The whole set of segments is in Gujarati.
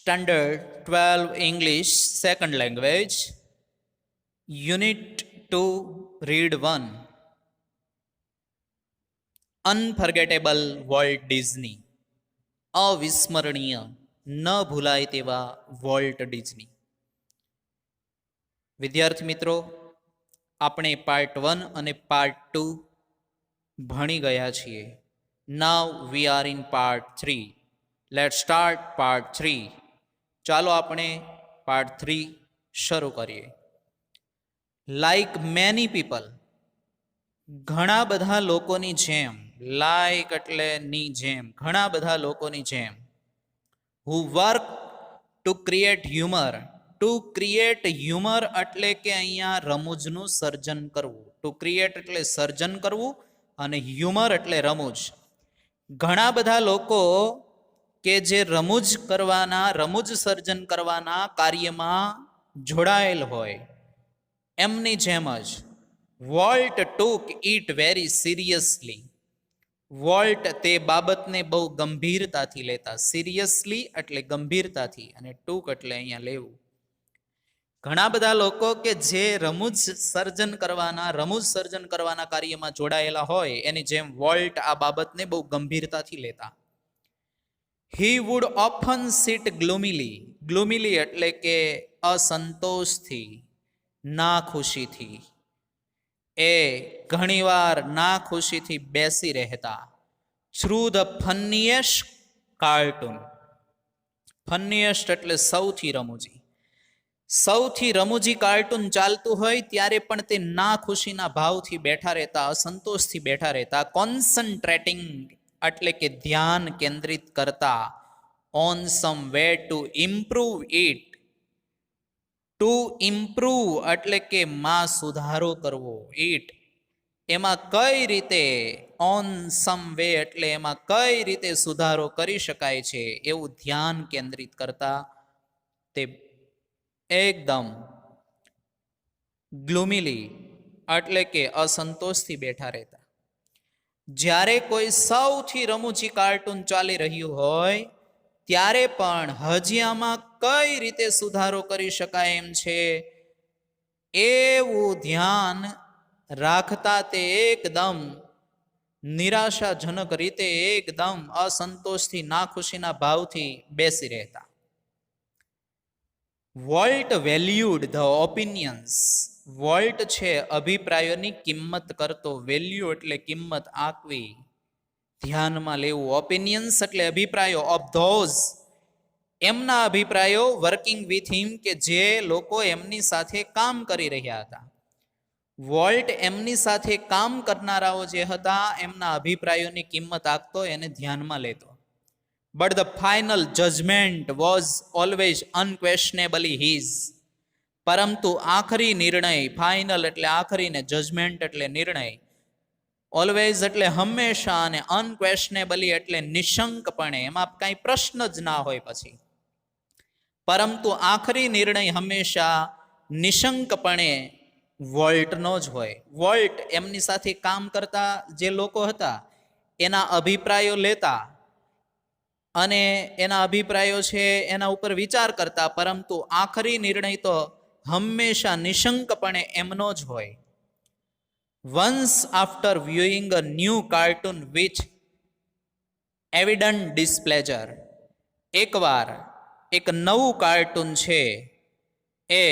Standard 12 English Second Language, Unit 2, Read 1. Unforgettable Walt Disney. અવિસ્મરણીય ન ભૂલાય તેવા વોલ્ટ ડિઝની. વિદ્યાર્થી મિત્રો, આપણે પાર્ટ 1 અને પાર્ટ 2 ભણી ગયા છીએ. Now we are in part 3. Let start part 3. ચાલો આપણે પાર્ટ 3 શરૂ કરીએ. લાઈક મેની પીપલ, ઘણા બધા લોકોની જેમ. લાઈક એટલે ની જેમ, ઘણા બધા લોકોની જેમ. Who work to create humor. To create humor એટલે કે અહીંયા રમૂજનું સર્જન કરવું. ટુ ક્રિએટ એટલે સર્જન કરવું અને હ્યુમર એટલે રમૂજ. ઘણા બધા લોકો કે જે રમૂજ સર્જન કરવાના કાર્યમાં જોડાયેલ હોય, એમની જેમ જ volt took it very seriously. Volt તે બાબતને બહુ ગંભીરતાથી લેતા. સિરિયસલી એટલે ગંભીરતાથી, અને ટૂંક એટલે અહીંયા લેવું. ઘણા બધા લોકો કે જે રમૂજ સર્જન કરવાના કાર્યમાં જોડાયેલા હોય, એની જેમ વોલ્ટ આ બાબતને બહુ ગંભીરતાથી લેતા. He would often sit gloomily. Gloomily એટલે કે અસંતોષથી, ના ખુશીથી. એ ઘણીવાર ના ખુશીથી બેસી રહેતા. Through the funniest cartoon. Funniest એટલે સૌથી રમૂજી. સૌથી રમૂજી કાર્ટૂન ચાલતું હોય ત્યારે પણ તે ના ખુશીના ભાવથી બેઠા રહેતા, અસંતોષથી બેઠા રહેતા. કોન્સન્ટ્રેટિંગ એટલે કે ધ્યાન કેન્દ્રિત કરતા. On some way to improve it. To improve એટલે કે માં સુધારો કરવો. ઇટ એમાં કઈ રીતે, ઓન સમ વે એટલે એમાં કઈ રીતે સુધારો કરી શકાય છે એવું ધ્યાન કેન્દ્રિત કરતા. તે એકદમ ગ્લુમિલી એટલે કે અસંતોષથી બેઠા રહેતા. જ્યારે કોઈ સૌથી રમૂજી કાર્ટૂન ચાલી રહ્યું હોય ત્યારે પણ હજી આમાં કઈ રીતે સુધારો કરી શકાય એમ છે એવું ધ્યાન રાખતા તે એકદમ નિરાશાજનક રીતે, એકદમ અસંતોષથી, નાખુશીના ભાવથી બેસી રહેતા. Volt valued the opinions. Volt છે અભિપ્રાયોની કિંમત કરતો. વેલ્યુ એટલે કિંમત આંકવી, ધ્યાનમાં લેવું. ઓપિનિયન્સ એટલે અભિપ્રાયો. ઓફ ધોઝ એમના અભિપ્રાયો. વર્કિંગ વિથ હિમ કે જે લોકો એમની સાથે કામ કરી રહ્યા હતા. વોલ્ટ એમની સાથે કામ કરનારાઓ જે હતા એમના અભિપ્રાયોની કિંમત આંકતો, એને ધ્યાનમાં લેતો. But the final judgment was always unquestionably his. પરંતુ આખરી નિર્ણય, ફાઇનલ એટલે આખરી ને જજમેન્ટ એટલે નિર્ણય, ઓલવેઝ એટલે હંમેશા, અને અનક્વેશનેબલી એટલે નિશંકપણે, એમાં કાંઈ પ્રશ્ન જ ના હોય પછી. પરંતુ આખરી નિર્ણય હંમેશા નિશંકપણે વોલ્ટનો જ હોય. વોલ્ટ એમની સાથે કામ કરતા જે લોકો હતા એના અભિપ્રાયો લેતા અને એના અભિપ્રાયો છે એના ઉપર વિચાર કરતા, પરંતુ આખરી નિર્ણય તો હંમેશા નિશંકપણે એમનો જ હોય. Once after viewing a new cartoon which evident displeasure. એકવાર એક નવું કાર્ટૂન છે, એ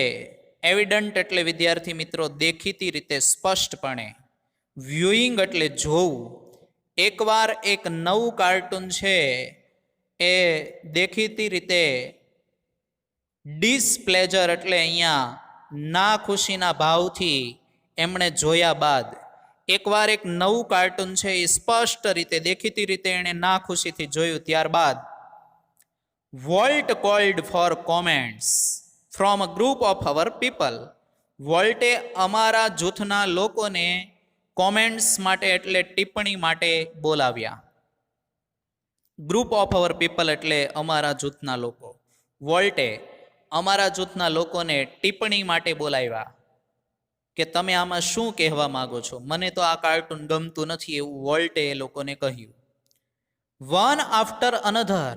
એવિડન્ટ એટલે વિદ્યાર્થી મિત્રો દેખીતી રીતે, સ્પષ્ટપણે. વ્યુઇંગ એટલે જોવું. એકવાર એક નવું કાર્ટૂન છે એ દેખીતી રીતે, ડિસ્પ્લેઝર એટલે અહીંયા ના ખુશીના ભાવથી એમણે જોયા બાદ, એકવાર એક નવું કાર્ટૂન છે એ સ્પષ્ટ રીતે, દેખીતી રીતે એણે ના ખુશીથી જોયું ત્યારબાદ Walt called for comments from a group of our people. વોલ્ટે અમારા જૂથના લોકોને કોમેન્ટ્સ માટે એટલે ટિપ્પણી માટે બોલાવ્યા. ગ્રુપ ઓફ અવર પીપલ એટલે અમારા જૂથના લોકો. વોલ્ટે અમારા જૂથના લોકોને ટિપ્પણી માટે બોલાવ્યા કે તમે આમાં શું કહેવા માંગો છો, મને તો આ કાર્ટૂન ગમતું નથી, એવું વોલ્ટે એ લોકોને કહ્યું. વન આફ્ટર અનધર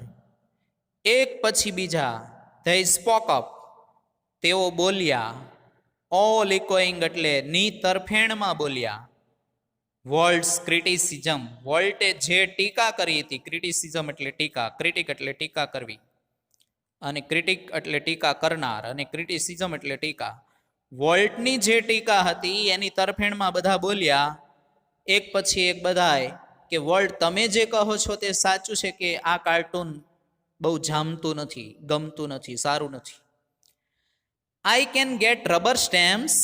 એક પછી બીજા ધે સ્પોક અપ, તેઓ બોલ્યા. ઓલ ઇકોઈંગ એટલે ની તરફેણમાં બોલ્યા. વોલ્ટ્સ ક્રિટિસિઝમ, વોલ્ટે જે ટીકા કરી હતી, ક્રિટિસિઝમ એટલે ટીકા, ક્રિટિક એટલે ટીકા કરવી, અને ક્રિટિક એટલે ટીકા કરનાર, અને ક્રિટિસિઝમ એટલે ટીકા. વોલ્ટની જે ટીકા હતી એની તરફેણમાં બધા બોલ્યા, એક પછી એક બધાએ, કે વોલ્ટ તમે જે કહો છો તે સાચું છે કે આ કાર્ટૂન બહુ જામતું નથી, ગમતું નથી, સારું નથી. I can get rubber stamps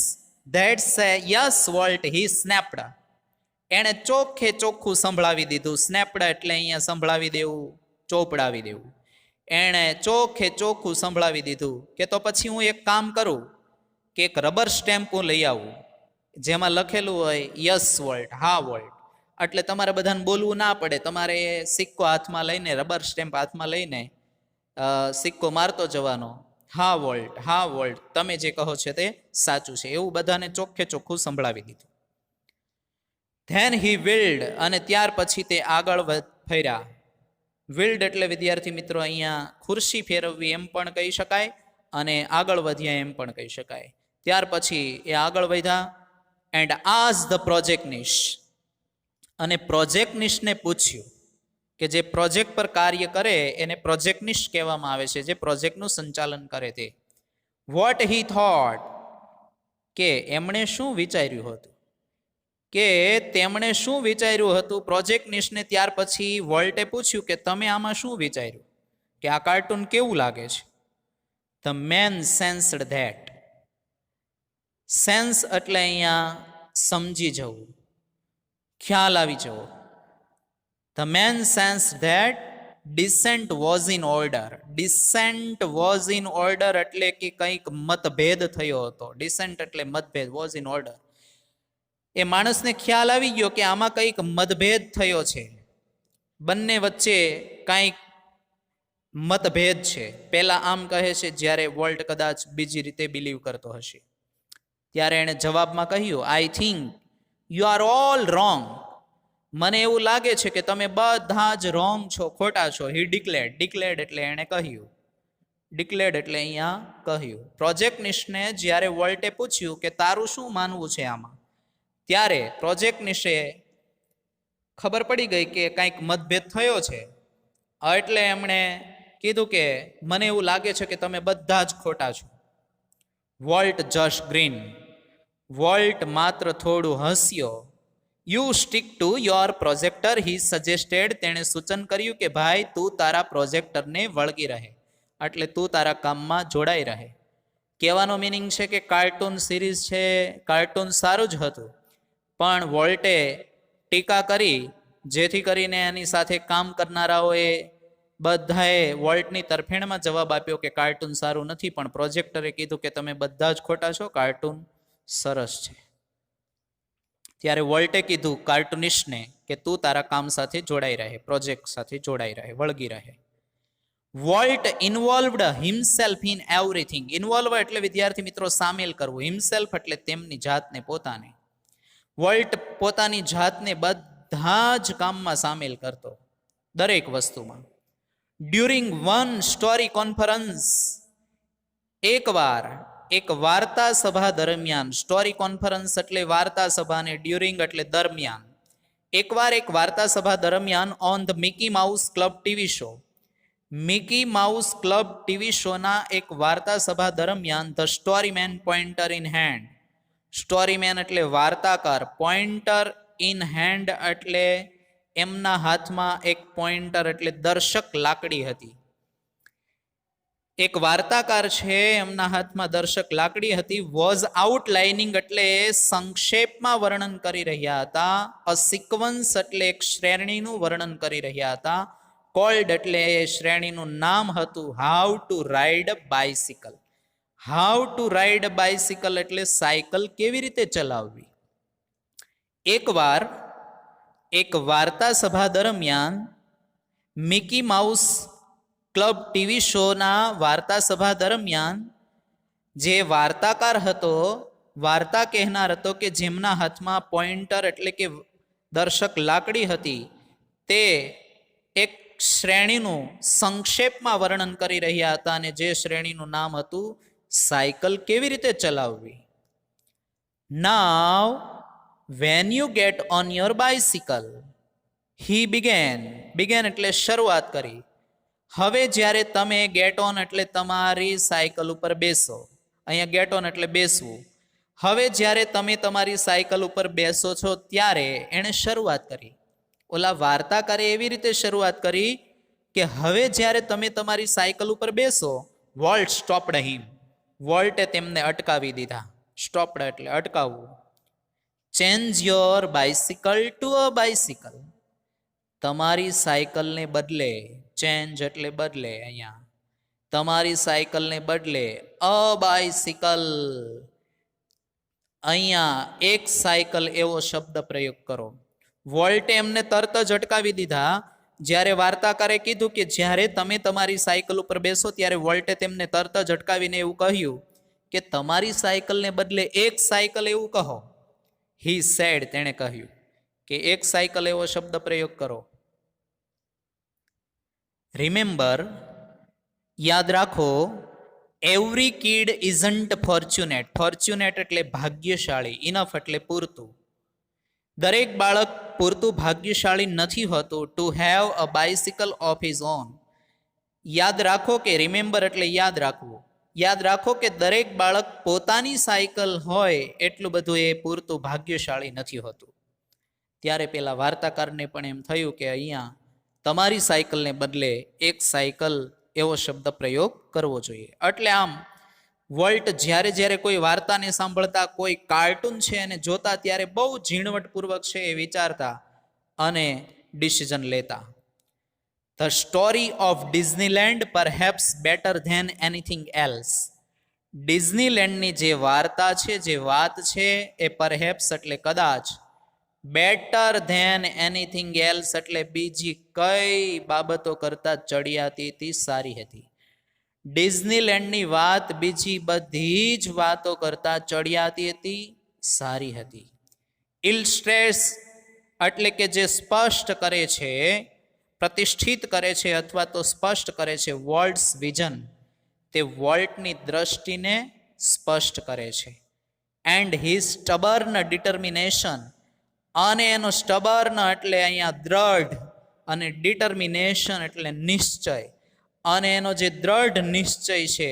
that say yes Walt, he snapped. એણે ચોખ્ખે ચોખ્ખું સંભળાવી દીધું. સ્નેપ્ડ એટલે અહીંયા સંભળાવી દેવું, ચોપડાવી દેવું. એણે ચોખ્ખે ચોખ્ખું સંભળાવી દીધું કે તો પછી હું એક કામ કરું કે એક રબર સ્ટેમ્પ હું લઈ આવું જેમાં લખેલું હોય યસ વોલ્ટ, હા વોલ્ટ. એટલે તમારે બધાને બોલવું ના પડે, તમારે સિક્કો હાથમાં લઈને, રબર સ્ટેમ્પ હાથમાં લઈને સિક્કો મારતો જવાનો, હા વોલ્ટ, હા વોલ્ટ, તમે જે કહો છો તે સાચું છે, એવું બધાને ચોખ્ખે ચોખ્ખું સંભળાવી દીધું. ધેન હી વિલ્ડ, અને ત્યાર પછી તે આગળ ફર્યા. વિલ્ડ એટલે વિદ્યાર્થી મિત્રો અહીંયા ખુરશી ફેરવવી એમ પણ કહી શકાય, અને આગળ વધ્યા એમ પણ કહી શકાય. ત્યાર પછી એ આગળ વધ્યા. એન્ડ આઝ ધ પ્રોજેક્ટનિશ, અને પ્રોજેક્ટનિશને પૂછ્યું, કે જે પ્રોજેક્ટ પર કાર્ય કરે એને પ્રોજેક્ટનિશ કહેવામાં આવે છે, જે પ્રોજેક્ટનું સંચાલન કરે તે. વોટ હી થોટ, કે એમણે શું વિચાર્યું હતું, કે તેમણે શું વિચાર્યું હતું પ્રોજેક્ટનિશને. ત્યાર પછી વોલ્ટે પૂછ્યું કે તમે આમાં શું વિચાર્યું, કે આ કાર્ટૂન કેવું લાગે છે. The man sensed that, sense એટલે અહીંયા સમજી જવું, ખ્યાલ આવી જવો. The man sense that decent was in order. Decent was in order એટલે કે કંઈક મતભેદ થયો હતો. ડિસેન્ટ એટલે મતભેદ, વોઝ ઇન ઓર્ડર. એ માણસને ખ્યાલ આવી ગયો કે આમાં કંઈક મતભેદ થયો છે, બંને વચ્ચે કંઈક મતભેદ છે. પહેલા આમ કહે છે, જ્યારે વોલ્ટ કદાચ બીજી રીતે બિલીવ કરતો હશે. ત્યારે એણે જવાબમાં કહ્યું, I think you are all wrong. મને એવું લાગે છે કે તમે બધા જ રોંગ છો, ખોટા છો. હી ડિક્લેર્ડ, ડિક્લેર્ડ એટલે એણે કહ્યું, ડિક્લેર્ડ એટલે અહીંયા કહ્યું. પ્રોજેક્ટનિશને જ્યારે વોલ્ટે પૂછ્યું કે તારું શું માનવું છે આમાં, ત્યારે પ્રોજેક્ટનિશે ખબર પડી ગઈ કે કંઈક મતભેદ થયો છે. એટલે એમણે કીધું કે મને એવું લાગે છે કે તમે બધા જ ખોટા છો. વોલ્ટ જસ્ટ ગ્રીન, વોલ્ટ માત્ર થોડું હસ્યો. You stick to your projector, he suggested, તેણે સૂચન કર્યું કે ભાઈ તું તારા પ્રોજેક્ટરને વળગી રહે, એટલે તું તારા કામમાં જોડાઈ રહે. કહેવાનો મિનિંગ છે કે કાર્ટૂન સિરીઝ છે, કાર્ટૂન સારું જ હતું, પણ વોલ્ટે ટીકા કરી, જેથી કરીને એની સાથે કામ કરનારાઓએ બધાએ વોલ્ટની તરફેણમાં જવાબ આપ્યો કે કાર્ટૂન સારું નથી, પણ પ્રોજેક્ટરે કીધું કે તમે બધા જ ખોટા છો, કાર્ટૂન સરસ છે. ત્યારે વોલ્ટે કીધું કાર્ટૂનિસ્ટને કે તું તારા કામ સાથે જોડાઈ રહે, પ્રોજેક્ટ સાથે જોડાઈ રહે, વળગી રહે. Volt involved himself in everything. Involve એટલે વિદ્યાર્થી મિત્રો સામેલ કરવું, હિમસેલ્ફ એટલે તેમની જાતને, પોતાને. વોલ્ટ પોતાની જાતને બધા જ કામમાં સામેલ કરતો, દરેક વસ્તુમાં. ડ્યુરિંગ વન સ્ટોરી કોન્ફરન્સ, એકવાર એક વાર્તા સભા દરમિયાન, સ્ટોરી કોન્ફરન્સ એટલે વાર્તા સભા, ને ડ્યુરિંગ એટલે દરમિયાન. એકવાર એક વાર્તા સભા દરમિયાન on the Mickey mouse club TV show, Mickey mouse club TV શોના એક વાર્તા સભા દરમિયાન ધ સ્ટોરીમેન પોઇન્ટર ઇન હેન્ડ, સ્ટોરીમેન એટલે વાર્તાકાર, પોઇન્ટર ઇન હેન્ડ એટલે એમના હાથમાં એક પોઇન્ટર એટલે દર્શક લાકડી હતી. એક વાર્તાકાર છે, એમના હાથમાં દર્શક લાકડી હતી. વોઝ આઉટલાઇનિંગ એટલે સંક્ષેપમાં વર્ણન કરી રહ્યા હતા. અ સિક્વન્સ એટલે એક શ્રેણીનું વર્ણન કરી રહ્યા હતા. કોલ્ડ એટલે એ શ્રેણીનું નામ હતું how to ride bicycle. How to ride bicycle એટલે સાયકલ કેવી રીતે ચલાવવી. એકવાર એક વાર્તા સભા દરમિયાન મિકી માઉસ ક્લબ ટીવી શોના વાર્તા સભા દરમિયાન જે વાર્તાકાર હતો, વાર્તા કહેનાર હતો, કે જેમના હાથમાં પોઇન્ટર એટલે કે દર્શક લાકડી હતી, તે એક શ્રેણીનું સંક્ષેપમાં વર્ણન કરી રહ્યા હતા અને જે શ્રેણીનું નામ હતું સાયકલ કેવી રીતે ચલાવવી. Now when you get on your bicycle, he began એટલે શરૂઆત કરી. હવે જ્યારે તમે ગેટ ઓન એટલે તમારી સાયકલ ઉપર બેસો. અહીંયા ગેટ ઓન એટલે બેસવું. હવે જ્યારે તમે તમારી સાયકલ ઉપર બેસો છો ત્યારે એણે શરૂઆત કરી. ઓલા વાર્તાકારે એવી રીતે શરૂઆત કરી કે હવે જ્યારે તમે તમારી સાયકલ ઉપર બેસો, વોલ્ટ સ્ટોપ્ડ હિમ, વોલ્ટે તેમને અટકાવી દીધા. સ્ટોપ્ડ એટલે અટકાવવું. Change your bicycle to a bicycle, તમારી સાયકલને બદલે, ચેન્જ એટલે બદલે, અહીંયા તમારી સાયકલને બદલે અ બાઇસિકલ, અહીંયા એક સાયકલ એવો શબ્દ પ્રયોગ કરો. વોલ્ટે એમને તરત જ અટકાવી દીધા. જ્યારે વાર્તાકારે કીધું કે જ્યારે તમે તમારી સાયકલ ઉપર બેસો ત્યારે વોલ્ટે તેમને તરત જ અટકાવીને એવું કહ્યું કે તમારી સાયકલને બદલે એક સાયકલ એવું કહો. હી સેડ, તેણે કહ્યું કે એક સાયકલ એવો શબ્દ પ્રયોગ કરો. રિમેમ્બર, યાદ રાખો, every kid isn't fortunate. Fortunate એટલે ભાગ્યશાળી, ઇનફ એટલે પૂરતું. દરેક બાળક પૂરતું ભાગ્યશાળી નથી હોતું to have a bicycle of his own. યાદ રાખો કે રિમેમ્બર એટલે યાદ રાખવું. યાદ રાખો કે દરેક બાળક પોતાની સાયકલ હોય એટલું બધું એ પૂરતું ભાગ્યશાળી નથી હોતું. ત્યારે પેલા વાર્તાકારને પણ એમ થયું કે અહીંયા તમારી સાયકલને બદલે એક સાયકલ એવો શબ્દ પ્રયોગ કરવો જોઈએ. એટલે આમ વોલ્ટ જ્યારે જ્યારે કોઈ વાર્તાને સાંભળતા, કોઈ કાર્ટૂન છે એને જોતા ત્યારે બહુ ઝીણવટપૂર્વક છે એ વિચારતા અને ડિસિઝન લેતા. The story of Disneyland perhaps better than anything else. ડિઝનીલેન્ડની જે વાર્તા છે, જે વાત છે, એ પરહેપ્સ એટલે કદાચ, બેટર ધેન એનીથિંગ એલ્સ એટલે બીજી કઈ બાબતો કરતા ચડિયાતી હતી, સારી હતી. ડિઝનીલેન્ડની વાત બીજી બધી જ વાતો કરતા ચડિયાતી હતી, સારી હતી. ઇલસ્ટ્રેસ એટલે કે જે સ્પષ્ટ કરે છે, પ્રતિષ્ઠિત કરે છે અથવા તો સ્પષ્ટ કરે છે વોલ્ટ્સ વિઝન, તે વોલ્ટની દ્રષ્ટિને સ્પષ્ટ કરે છે. એન્ડ હિઝ સ્ટબર્ન ડિટર્મિનેશન, અને એનો સ્ટબર્ન એટલે અહીંયા દ્રઢ, અને ડિટર્મિનેશન એટલે નિશ્ચય, અને એનો જે દ્રઢ નિશ્ચય છે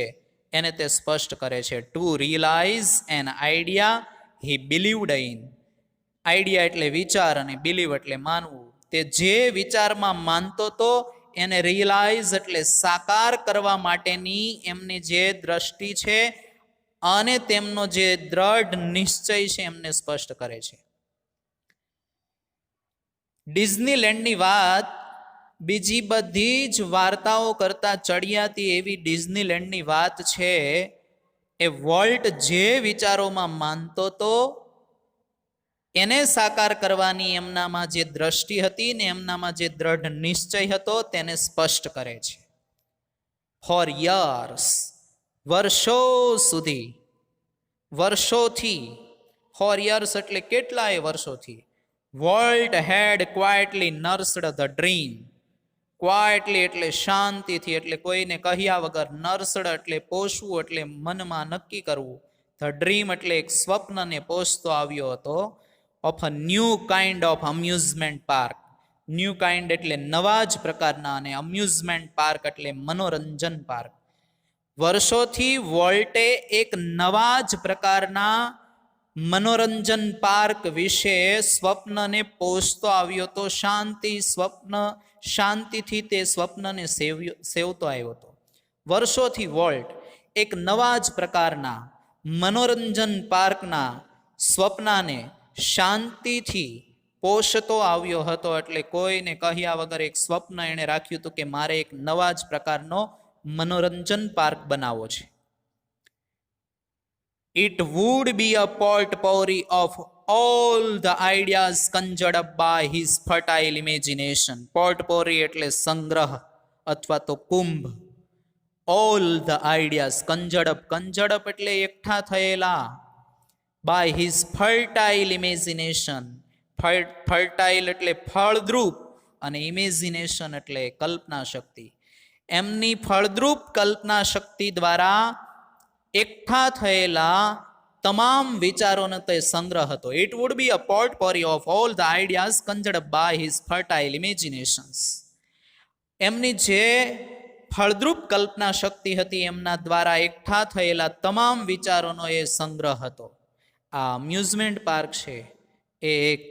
એને તે સ્પષ્ટ કરે છે. To realize an idea he believed in. Idea એટલે વિચાર અને બિલીવ એટલે માનવું. તે જે વિચારમાં માનતો તો એને રિયલાઇઝ એટલે સાકાર કરવા માટેની એમની જે દ્રષ્ટિ છે અને તેમનો જે દ્રઢ નિશ્ચય છે એમને સ્પષ્ટ કરે છે. ડિઝનીલેન્ડની વાત બીજી બધી જ વાર્તાઓ કરતા ચડિયાતી એવી ડિઝનીલેન્ડની વાત છે એ વોલ્ટ જે વિચારોમાં માનતો તો એને સાકાર કરવાની એમનામાં જે દ્રષ્ટિ હતી ને એમનામાં જે દ્રઢ નિશ્ચય હતો તેને સ્પષ્ટ કરે છે. ફોર યર્સ, વર્ષો સુધી, વર્ષોથી. ફોર યર્સ એટલે કેટલાય વર્ષોથી. Walt had quietly nursed the dream. Quietly એટલે શાંતિથી, એટલે કોઈને કહ્યા વગર. નર્સ્ડ એટલે પોષવું, એટલે મનમાં નક્કી કરવું. ધ ડ્રીમ એટલે એક સ્વપ્નને પોષતો આવ્યો હતો. Of a new kind of amusement park. New kind એટલે નવા જ પ્રકારના, અને અમ્યુઝમેન્ટ પાર્ક એટલે મનોરંજન પાર્ક. વર્ષોથી વોલ્ટે એક નવા જ પ્રકારના મનોરંજન પાર્ક વિશે સ્વપ્નને પોષતો આવ્યો હતો. શાંતિથી તે સ્વપ્નને સેવતો આવ્યો હતો. વર્ષોથી વોલ્ટ એક નવા જ પ્રકારના મનોરંજન પાર્કના સ્વપ્નને શાંતિથી પોષતો આવ્યો હતો. એટલે કોઈને કહ્યા વગર એક સ્વપ્ન એણે રાખ્યું હતું કે મારે એક નવા જ પ્રકારનો મનોરંજન પાર્ક બનાવવો છે. It would be a potpourri of all the ideas conjured up by his fertile imagination. Potpourri એટલે સંગ્રહ અથવા તો Kumbh. All the ideas conjured up એટલે એકઠા થયેલા. By his fertile imagination. Fertile એટલે ફળદ્રુપ, અને ઇમેજિનેશન એટલે કલ્પના શક્તિ. એમની ફળદ્રુપ કલ્પના શક્તિ દ્વારા એકઠા થયેલા તમામ વિચારોનો તે સંગ્રહ હતો. It would be a portfolio of all the ideas conjured by his fertile imaginations. એમની જે ફળદ્રુપ કલ્પના શક્તિ હતી એમના દ્વારા એકઠા થયેલા તમામ વિચારોનો એ સંગ્રહ હતો. આ અમ્યુઝમેન્ટ પાર્ક છે એ એક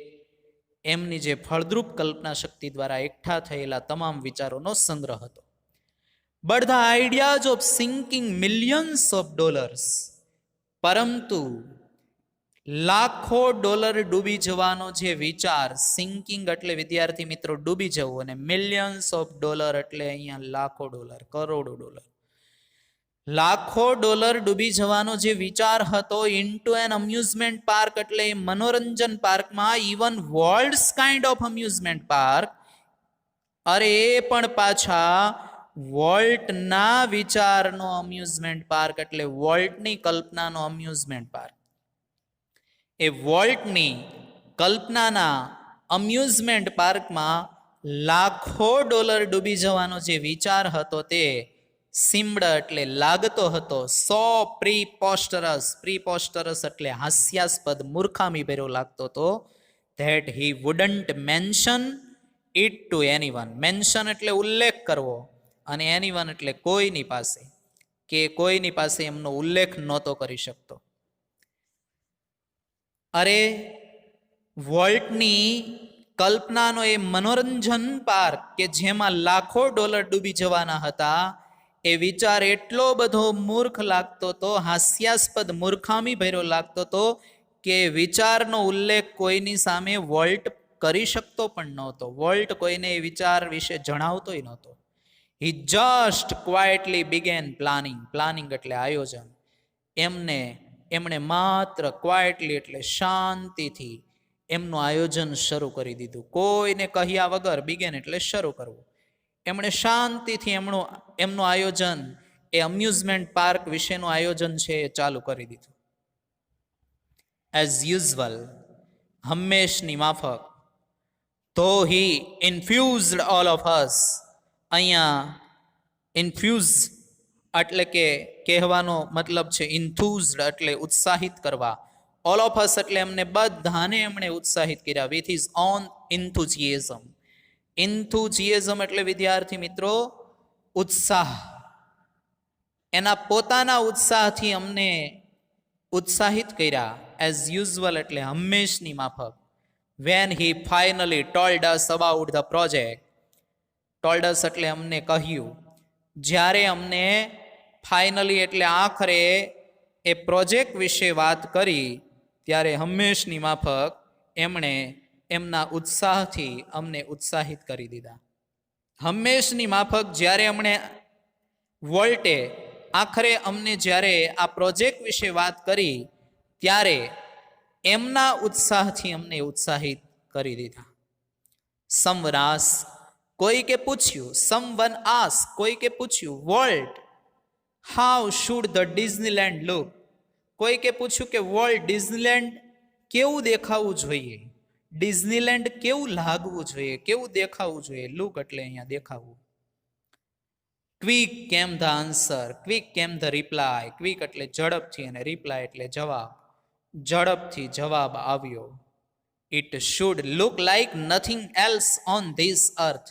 એમની જે ફળદ્રુપ કલ્પના શક્તિ દ્વારા એકઠા થયેલા તમામ વિચારોનો સંગ્રહ હતો. But the ideas of sinking millions of dollars, પરંતુ લાખો ડોલર ડૂબી જવાનો જે વિચાર, સિંકિંગ એટલે વિદ્યાર્થી મિત્રો ડૂબી જવું, અને મિલિયન્સ ઓફ ડોલર એટલે અહીંયા લાખો ડોલર, કરોડો ડોલર, લાખો ડોલર ડૂબી જવાનો જે વિચાર હતો ઇન્ટુ એન અમ્યુઝમેન્ટ પાર્ક એટલે મનોરંજન પાર્કમાં, even world's kind of amusement park, અરે એ પણ પાછા વોલ્ટના વિચારનો અમ્યુઝમેન્ટ પાર્ક એટલે વોલ્ટની કલ્પનાનો અમ્યુઝમેન્ટ પાર્ક. એ વોલ્ટની કલ્પનાના અમ્યુઝમેન્ટ પાર્કમાં લાખો ડોલર ડૂબી જવાનો જે વિચાર હતો તે સિમ્ડ એટલે લાગતો હતો સો પ્રીપોસ્ટરસ, પ્રીપોસ્ટરસ એટલે હાસ્યાસ્પદ, મૂર્ખામી ભર્યો લાગતો હતો. That he wouldn't mention it to anyone. Mention એટલે ઉલ્લેખ કરવો, અને એનીવન એટલે કોઈની પાસે, કે કોઈની પાસે એમનો ઉલ્લેખ નહોતો કરી શકતો. અરે વોલ્ટની કલ્પનાનો એ મનોરંજન પાર્ક કે જેમાં લાખો ડોલર ડૂબી જવાના હતા, એ વિચાર એટલો બધો મૂર્ખ લાગતો હતો, હાસ્યાસ્પદ, મૂર્ખામી ભર્યો લાગતો હતો કે વિચારનો ઉલ્લેખ કોઈની સામે વોલ્ટ કરી શકતો પણ નહોતો. વોલ્ટ કોઈને એ વિચાર વિશે જણાવતોય નહોતો. હી just quietly began planning. Planning એટલે આયોજન. એમણે માત્ર ક્વાઇટલી એટલે શાંતિથી એમનું આયોજન શરૂ કરી દીધું. કોઈને કહ્યા વગર, બિગેન એટલે શરૂ કરવું. એમણે શાંતિથી એમનું આયોજન, એ અમ્યુઝમેન્ટ પાર્ક વિશેનું આયોજન છે એ ચાલુ કરી દીધું. એઝ યુઝવલ, હંમેશની માફક, ધો હી ઇન્ફ્યુઝડ ઓલ ઓફ અસ. અહીંયા ઇન્ફ્યુઝ એટલે કે કહેવાનો મતલબ છે ઇન્થુઝડ એટલે ઉત્સાહિત કરવા. ઓલ ઓફ અસ એટલે એમને બધાને એમણે ઉત્સાહિત કર્યા વિથ હિઝ ઓન ઇન્થુઝિએઝમ. ઇન્થુઝિએઝમ એટલે વિદ્યાર્થી મિત્રો ઉત્સાહ. એના પોતાના ઉત્સાહથી અમને ઉત્સાહિત કર્યા. એઝ યુઝવલ એટલે હંમેશની માફક. When he finally told us about the project. Told અસ એટલે અમને કહ્યું. જ્યારે અમને ફાઇનલી એટલે આખરે એ પ્રોજેક્ટ વિશે વાત કરી, ત્યારે હંમેશની માફક એમણે એમના ઉત્સાહથી અમને ઉત્સાહિત કરી દીધા. હંમેશની માફક જ્યારે વોલ્ટે આખરે અમને જ્યારે આ પ્રોજેક્ટ વિશે વાત કરી, ત્યારે એમના ઉત્સાહથી અમને ઉત્સાહિત કરી દીધા. સમવન આસ્ક, કોઈકે પૂછ્યું. સમવન આસ્ક, કોઈકે પૂછ્યું. Volt, how should the Disneyland look. કોઈકે પૂછ્યું કે વોલ્ટ, ડિઝનીલેન્ડ કેવું દેખાવું જોઈએ, ડિઝનીલેન્ડ કેવું લાગવું જોઈએ, કેવું દેખાવું જોઈએ. લુક એટલે અહીંયા દેખાવું. Quick came the answer, quick came the reply. Quick એટલે ઝડપથી, અને રિપ્લાય એટલે જવાબ. ઝડપથી જવાબ આવ્યો. It should look like nothing else on this earth.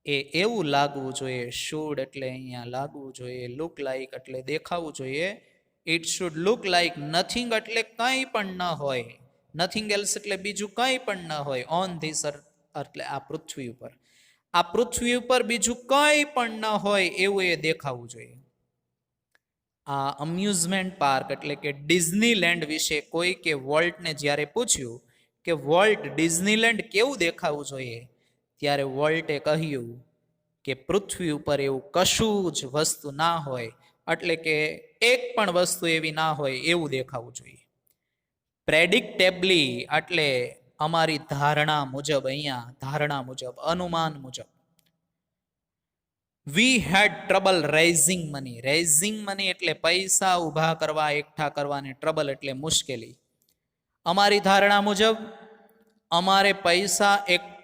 એ એવું લાગવું જોઈએ. શુડ એટલે અહીંયા લાગવું જોઈએ, લુક લાઈક એટલે દેખાવું જોઈએ. It should look like nothing એટલે કંઈ પણ ન હોય, નથિંગ એલ્સ એટલે બીજું કંઈ પણ ન હોય. ઓન ધીસ અર્થ એટલે આ પૃથ્વી ઉપર, આ પૃથ્વી ઉપર બીજું કંઈ પણ ન હોય એવું એ દેખાવું જોઈએ. આ અમ્યુઝમેન્ટ પાર્ક એટલે કે ડિઝનીલેન્ડ વિશે કોઈ કે વોલ્ટને જ્યારે પૂછ્યું કે વોલ્ટ, ડિઝનીલેન્ડ કેવું દેખાવું જોઈએ, ત્યારે વોલ્ટે કહ્યું કે પૃથ્વી ઉપર એવું કશું જ વસ્તુ ના હોય, એટલે કે એક પણ વસ્તુ એવી ના હોય એવું દેખાવું જોઈએ. પ્રેડિક્ટેબલી એટલે અમારી ધારણા મુજબ, અહીંયા ધારણા મુજબ, અનુમાન મુજબ. We had trouble raising money. Raising money એટલે પૈસા ઊભા કરવા, એકઠા કરવાને ટ્રબલ એટલે મુશ્કેલી. અમારી ધારણા મુજબ અમારે પૈસા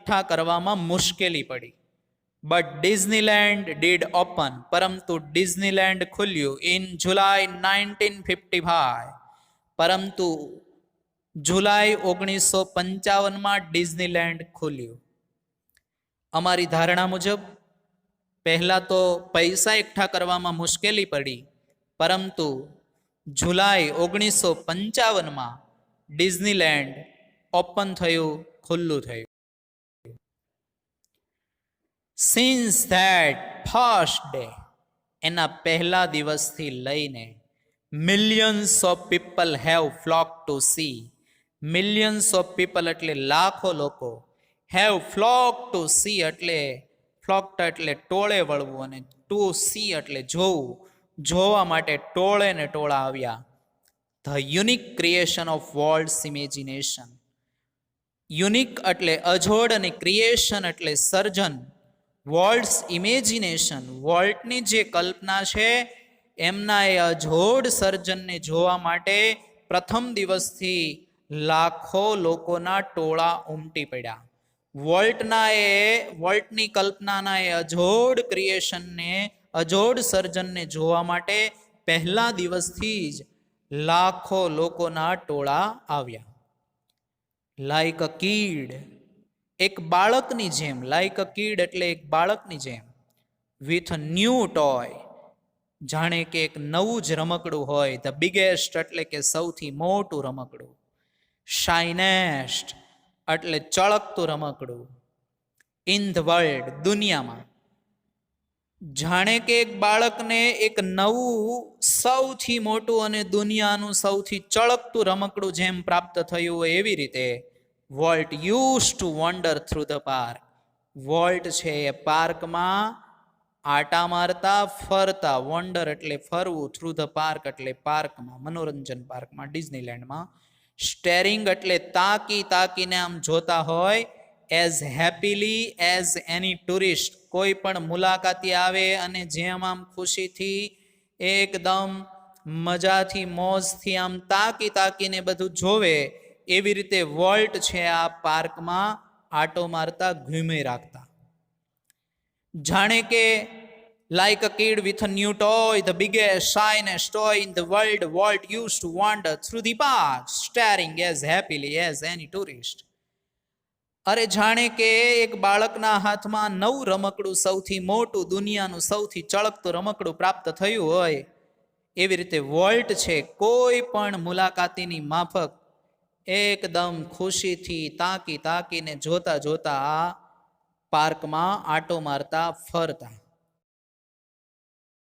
એકઠા કરવામાં મુશ્કેલી પડી. બટ ડિઝનીલેન્ડ ડીડ ઓપન, પરંતુ ડિઝનીલેન્ડ ખુલ્યું ઇન જુલાઈ 1955. પરંતુ જુલાઈ 1955 ડિઝનીલેન્ડ ખુલ્યું. અમારી ધારણા મુજબ પહેલાં તો પૈસા એકઠા કરવામાં મુશ્કેલી પડી, પરંતુ જુલાઈ 1955 ડિઝનીલેન્ડ ઓપન થયું, ખુલ્લું થયું. સિન્સ ધેટ ફર્સ્ટ ડે, એના પહેલા દિવસથી લઈને millions of people have flock to see. Millions of people એટલે લાખો લોકો, હેવ ફ્લોક ટુ સી એટલે ફ્લોક્ટ એટલે ટોળે વળવું, અને ટુ સી એટલે જોવું, જોવા માટે ટોળે ને ટોળા આવ્યા. The unique creation of Walt's imagination. Unique એટલે અજોડ અને ક્રિએશન એટલે સર્જન. વોલ્ટ્સ ઇમેજિનેશન, વોલ્ટની જે કલ્પના છે એમના એ અજોડ સર્જનને જોવા માટે પ્રથમ દિવસથી લાખો લોકોના ટોળા ઉમટી પડ્યા. વોલ્ટની કલ્પનાના એ અજોડ ક્રિએશનને, અજોડ સર્જનને જોવા માટે પહેલા દિવસથી જ લાખો લોકોના ટોળા આવ્યા. લાઈક અ કીડ, એક બાળકની જેમ. લાઈક અ કીડ એટલે એક બાળકની જેમ. વિથ ન્યૂ ટોય, જાણે કે એક નવું જ રમકડું હોય. ધ બિગેસ્ટ એટલે કે સૌથી મોટું રમકડું. શાઇનેસ્ટ એટલે ચળકતું રમકડું. ઇન ધ વર્લ્ડ, દુનિયામાં. જાણે કે એક બાળકને એક નવું સૌથી મોટું અને દુનિયાનું સૌથી ચળકતું રમકડું જેમ પ્રાપ્ત થયું હોય એવી રીતે volt use to wonder through the park. Volt છે એ પાર્કમાં આટા મારતા, ફરતા. વન્ડર એટલે ફરવું, થ્રુ ધ પાર્ક એટલે પાર્કમાં, મનોરંજન પાર્કમાં, ડિઝનીલેન્ડમાં. સ્ટેરિંગ એટલે તાકી તાકીને આમ જોતા હોય. એઝ હેપીલી એઝ એની ટુરિસ્ટ, કોઈ પણ મુલાકાતી આવે અને જેમ આમ ખુશીથી એકદમ મજાથી મોજથી આમ તાકી તાકીને બધું જોવે એવી રીતે વોલ્ટ છે આ પાર્કમાં આટો મારતા, ઘૂમે રાખતા. જાણે કે like a kid with a new toy, the biggest shiniest toy in the world, Walt used to wander through the park, staring as happily as any tourist. અરે જાણે કે એક બાળકના હાથમાં નવું રમકડું, સૌથી મોટું, દુનિયાનું સૌથી ચળકતું રમકડું પ્રાપ્ત થયું હોય એવી રીતે વોલ્ટ છે કોઈ પણ મુલાકાતીની માફક એકદમ ખુશીથી તાકી તાકીને જોતા જોતા આ પાર્કમાં આટો મારતા, ફરતા.